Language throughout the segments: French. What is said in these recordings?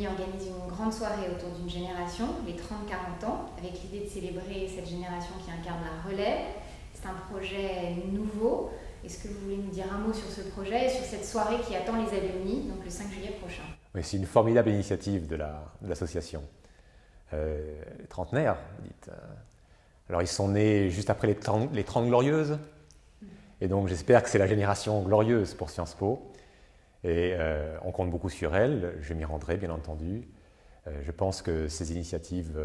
organise une grande soirée autour d'une génération, les 30-40 ans, avec l'idée de célébrer cette génération qui incarne la relève. C'est un projet nouveau. Est-ce que vous voulez nous dire un mot sur ce projet et sur cette soirée qui attend les alumni, donc le 5 juillet prochain? Oui, c'est une formidable initiative de l'association. Les trentenaires, vous dites. Alors, ils sont nés juste après les 30 glorieuses. Et donc, j'espère que c'est la génération glorieuse pour Sciences Po. Et on compte beaucoup sur elle. Je m'y rendrai, bien entendu. Je pense que ces initiatives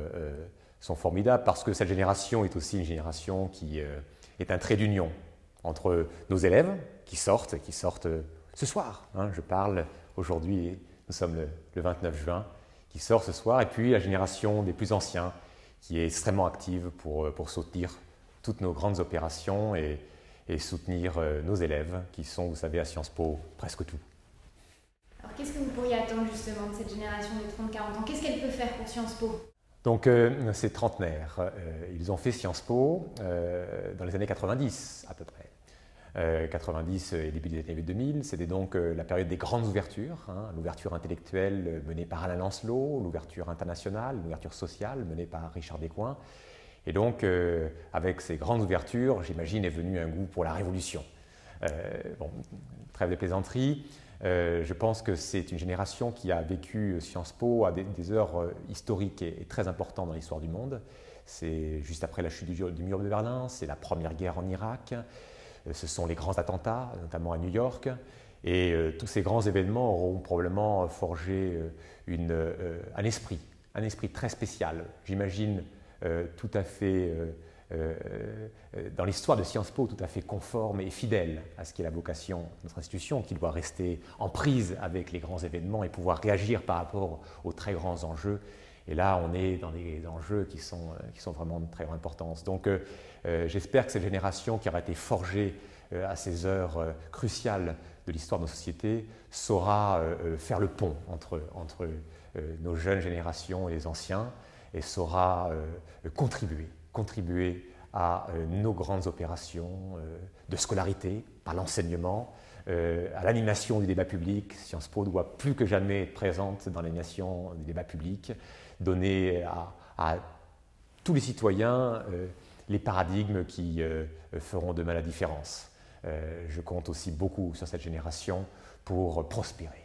sont formidables parce que cette génération est aussi une génération qui est un trait d'union entre nos élèves qui sortent ce soir. Je parle aujourd'hui, nous sommes le 29 juin, qui sort ce soir, et puis la génération des plus anciens qui est extrêmement active pour soutenir toutes nos grandes opérations et soutenir nos élèves qui sont, vous savez, à Sciences Po, presque tout. Alors qu'est-ce que vous pourriez attendre justement de cette génération de 30-40 ans? Qu'est-ce qu'elle peut faire pour Sciences Po? Donc ces trentenaires, ils ont fait Sciences Po dans les années 90 à peu près. 90 et début des années 2000, c'était donc la période des grandes ouvertures, l'ouverture intellectuelle menée par Alain Lancelot, l'ouverture internationale, l'ouverture sociale menée par Richard Descoings. Et donc, avec ces grandes ouvertures, j'imagine, est venu un goût pour la révolution. Trêve de plaisanterie, je pense que c'est une génération qui a vécu Sciences Po à des heures historiques et très importantes dans l'histoire du monde. C'est juste après la chute du mur de Berlin, c'est la première guerre en Irak. Ce sont les grands attentats, notamment à New York, et tous ces grands événements auront probablement forgé un esprit très spécial, j'imagine, tout à fait, dans l'histoire de Sciences Po, tout à fait conforme et fidèle à ce qui est la vocation de notre institution, qui doit rester en prise avec les grands événements et pouvoir réagir par rapport aux très grands enjeux. Et là, on est dans des enjeux qui sont vraiment de très grande importance. Donc, j'espère que cette génération qui aura été forgée à ces heures cruciales de l'histoire de nos sociétés saura faire le pont entre nos jeunes générations et les anciens et saura contribuer à nos grandes opérations de scolarité, par l'enseignement, à l'animation du débat public. Sciences Po doit plus que jamais être présente dans l'animation du débat public, donner à tous les citoyens les paradigmes qui feront demain la différence. Je compte aussi beaucoup sur cette génération pour prospérer.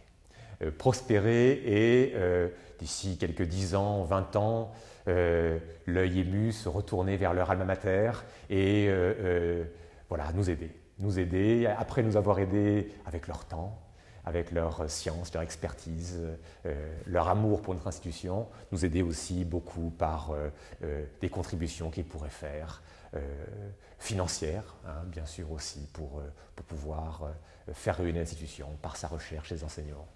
Et d'ici quelques 10 ans, 20 ans, l'œil ému se retourner vers leur alma mater et voilà, nous aider, après nous avoir aidés avec leur temps, avec leur science, leur expertise, leur amour pour notre institution, nous aider aussi beaucoup par des contributions qu'ils pourraient faire, financières, bien sûr aussi, pour pouvoir faire rayonner l'institution par sa recherche et ses enseignements.